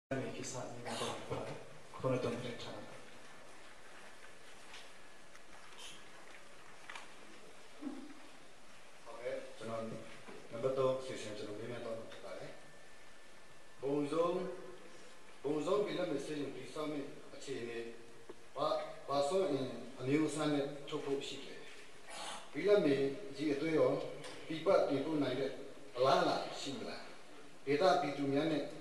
Chissà, come tu mi 저는 넘버 2 세션처럼 되면 봉송 빌라 메시지 비싸면 아치네 바소 아니우산에 초코시게 빌라메 지에도요 비바 비부 나이레 알라라 심라 데이터 비투면에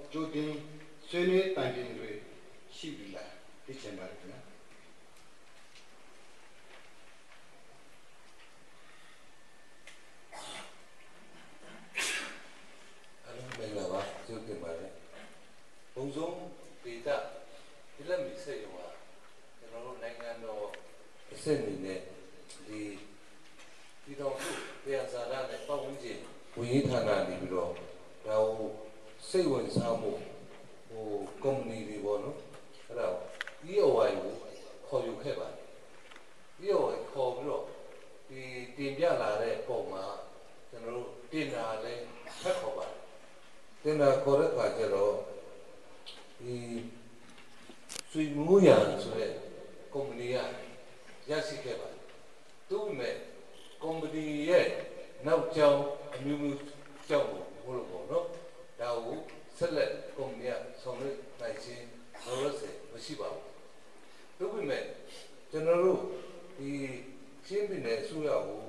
조딘 쇠뇌 단계를 시빌라 이체 말이야. 봉송 데이터 필름 미세요와 저는နိုင်ငံတော် အဆင့်အနေနဲ့ ဒီတော်စုတရားစာရနဲ့ပတ်ဝန်းကျင်ဝန်ကြီးဌာနနေပြီးတော့ဒါကိုစိတ်ဝင်စားမှုကုမ္ပဏီတွေပေါ့နော်အဲ့ဒါကို EOI ကိုခေါ်ယူခဲ့ပါတယ် EOI ခေါ်ပြီးတော့ဒီတင်ပြလာတဲ့ပုံမှာကျွန်တော်တို့တင်တာလည်းဖတ်ခေါ်ပါတယ်တင်တာခေါ်တဲ့အခါကျတော့ဆွေမျိုးရံဆိုတဲ့ကုမ္ပဏီကရရှိခဲ့ပါတယ်သူ့မဲ့ကုမ္ပဏီရဲ့နောက်ကျောင်းအမျိုးမျိုးကျောင်းကိုဘုလို့ပေါ့နော်ဒါကိုဆက်လက်ကုမ္ပဏီကဆောင်ရွက်နိုင်ခြင်းလောလောဆယ်မရှိပါဘူးသူ့မဲ့ကျွန်တော်တို့ဒီရှင်းပြည်နယ်အစိုးရကို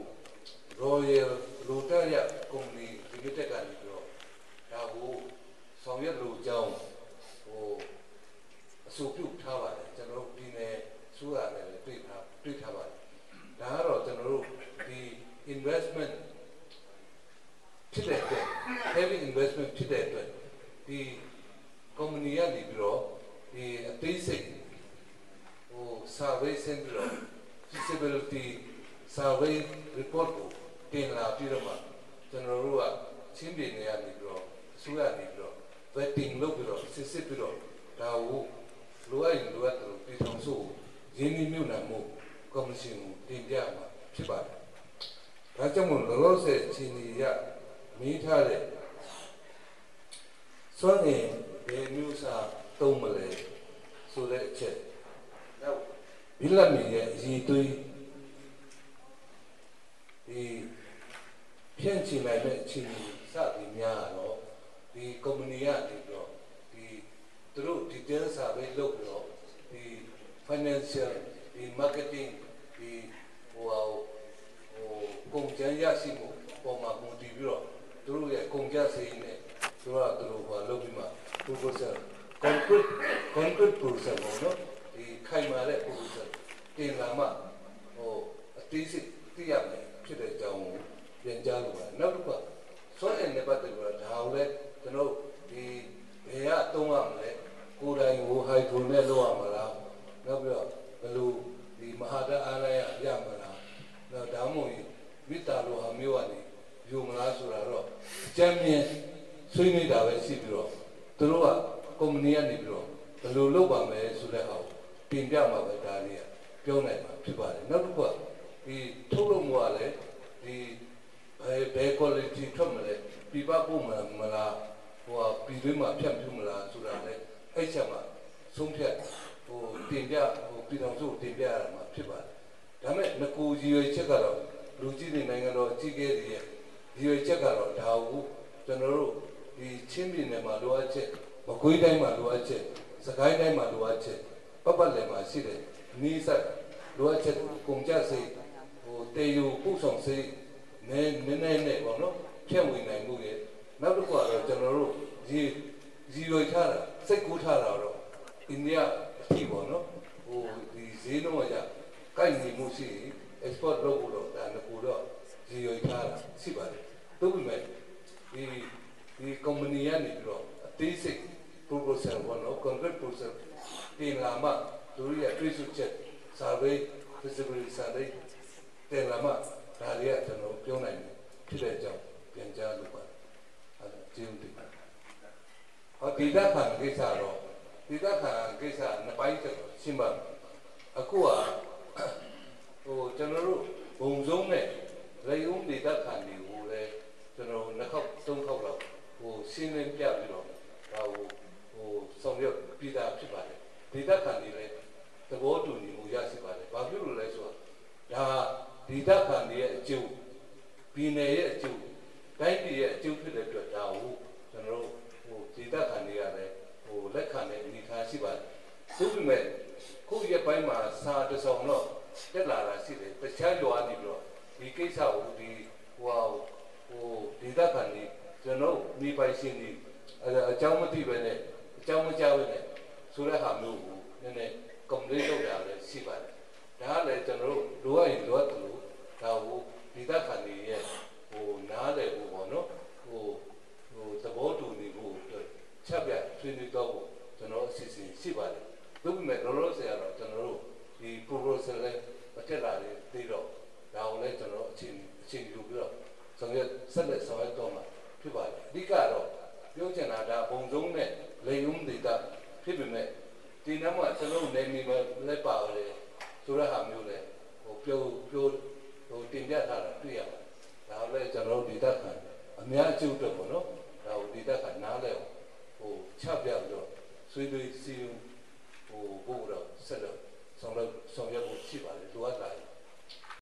Royal Rotary Company Limited ကနေပြီးတော့ဒါကိုဆောင်ရွက်လိုကြောင်းအဆိုပြုထားပါတယ်ကျွန်တော်တို့ပြည်နယ်အစိုးရနဲ့တွေ့ထားပါတယ်ဒါကတော့ကျွန်တော်တို့ဒီ investment ဖြစ်တဲ့အတွက် heavy investment ဖြစ်တဲ့အတွက်ဒီ company ကနေပြီးတော့ဒီအသေးစိတ်survey ဆင်းပြီးတော့ feasibility survey report ကိုတင်လာပြီးတော့မှကျွန်တော်တို့ကချင်းပြည်နယ်ကနေပြီးတော့အစိုးရကနေပြီးတော့ vetting လုပ်ပြီးတော့ဒီထောင်စုရင်းနှီးမြှုပ်နှံမှု commission ကိုတင်ပြမှာဖြစ်ပါတယ်ဒါကြောင့်မို့လောလောဆယ်အခြေအနေရမိထားတဲ့စွမ်းအင်ဘယ်မျိုးစာသုံးမလဲဆိုတဲ့အချက်နောက်ဘိလပ်မြေရဲ့အည်သွေးဖြန့်ချီနိုင်တဲ့အခြေအနေစသည်များတော့ဒီ company ကနေပြီးတော့သူတို့ detail survey လုပ်ပြီးတော့ဒီ financial ဒီ marketing ဒီကုန်ကျန်းရရှိမှုပုံမှာမူတည်ပြီးတော့သူတို့ရဲ့ကုန်ကျစရိတ်နဲ့သူတို့ကသူတို့လုပ်ပြီးမှ proposal concrete proposal ပေါ့နော်ဒီခိုင်မာတဲ့ proposal တင်လာမှအသေးစိတ်သိရမယ်ဖြစ်တဲ့အကြောင်းကိုပြန်ကြားလိုပါတယ်နောက်တစ်ခါ စွမ်းအင်နဲ့ပတ်သက်ပြီးတော့ဒါကိုလည်းကျွန်တော်ဒီဘယ်ကသုံးရမလဲကိုယ်တိုင်ကို hydro နဲ့လုပ်ရမလားနောက်ပြီးတော့ဘယ်လိုဒီမဟာဓာတ်အားလိုင်းရမလားနောက်ဒါမှမဟုတ်မိတာလိုဟာမျိုးကနေယူမလားဆိုတာတော့အကြမ်းမြင်ဆွေးနွေးတာပဲရှိပြီးတော့သူတို့ကကုမ္ပဏီကနေပြီးတော့ဘယ်လိုလုပ်ပါမယ်ဆိုတဲ့ဟာကိုတင်ပြမှာပဲဒါတွေကပြောနိုင်မှာဖြစ်ပါတယ်export လုပ်ဖို့တော့ဒါငါကတော့ဒီ company ကနေပြီးတော့အသေးစိတ် proposal ပေါ့နော် concrete proposal တင်လာမှသူတို့ရဲ့တွေ့ရှိချက် survey feasibility survey တင်လာမှဒါတွေကကျွန်တော်ပြောနိုင်တယ်ဖြစ်တဲ့အကြောင်းပြန်ကြားလိုပါတယ်ဒီဒတ်ခံကိစ္စတော့ဒီဒတ်ခံကိစ္စနှစ်ပိုင်းကျွန်တော်ရှင်းပါအခုကကျွန်တော်တို့ဘုံစုံနဲ့လေယုံဒေသခံတွေကိုလည်းကျွန်တော်နှစ်ခေါက်သုံးခေါက်လောက်ရှင်းလင်းပြပြီးတော့ဒါကို ပြည်သားဖြစ်ပါတယ်ဒေသခံတွေလည်းသဘောတူညီမှုရရှိပါတယ်ဘာဖြစ်လို့လဲဆိုတော့ဒါဒေသခံတွေရဲ့အကျိုးပြည်နယ်ရဲ့အကျိုးတိုင်းပြည်ရဲ့အကျိုးဖြစ်တဲ့အတွက်ဒါကိုကျွန်တော်တို့ဒေသခံတွေကလည်းလက်ခံတဲ့အနေအထားရှိပါတယ်သို့ပေမဲ့ခုရက်ပိုင်းမှာစာတစောင်တော့တက်လာတာရှိတယ်တခြားရွာနေပြီးတော့ဒီကိစ္စကိုဒီဒေသခံတွေကျွန်တော်မိပိုင်ရှင်တွေအကြောင်းမသိပဲနဲ့အကြောင်းမကြားပဲနဲ့ဆိုတဲ့ဟာမျိုးကိုနည်းနည်းကွန်ပလိတ်လုပ်တာလည်းရှိပါတယ်ဒါကလည်းကျွန်တော်တို့လိုအပ်ရင်လိုအပ်တယ်လို့ဒါကိုဒေသခံတွေရဲ့နားလည်ဖို့ပေါ့နော်သဘောတူညီဖို့ချက်ပြဆွေးနွေးတော့ကျွန်တော်အစီအစဉ်ရှိပါတယ်ဒါပေမဲ့လောလောဆယ်ကတော့ကျွန်တော်တို့ဒီ proposal လည်းအထက်လာနေသေးတော့ဒါကိုလည်းကျွန်တော်အချိန်ယူပြီးတော့ဆောင်ရွက်ဆက်လက်ဆောင်ရွက်တော့မှာဖြစ်ပါတယ်အဓိကတော့ပြောချင်တာဒါပုံစုံနဲ့လေယုံဒေတာဖြစ်ပေမဲ့ဒီနမှာကျွန်တော်နေနေလည်းပါတယ်ဆိုတဲ့ဟာမျိုးလည်းပြောတင်ပြထားတာတွေ့ရပါတယ်ဒါလည်းကျွန်တော်ဒေတာခံအများအကျိုးအတွက်ပေါ့နော်ဒါကိုဒေတာခံနားလဲချပြပြီးတော့ဆွေးနွေးစီဘို့တော့ဆက်လက်ဆောင်ရွက်ဖို့ရှိပါတယ်လိုအပ်လာတယ်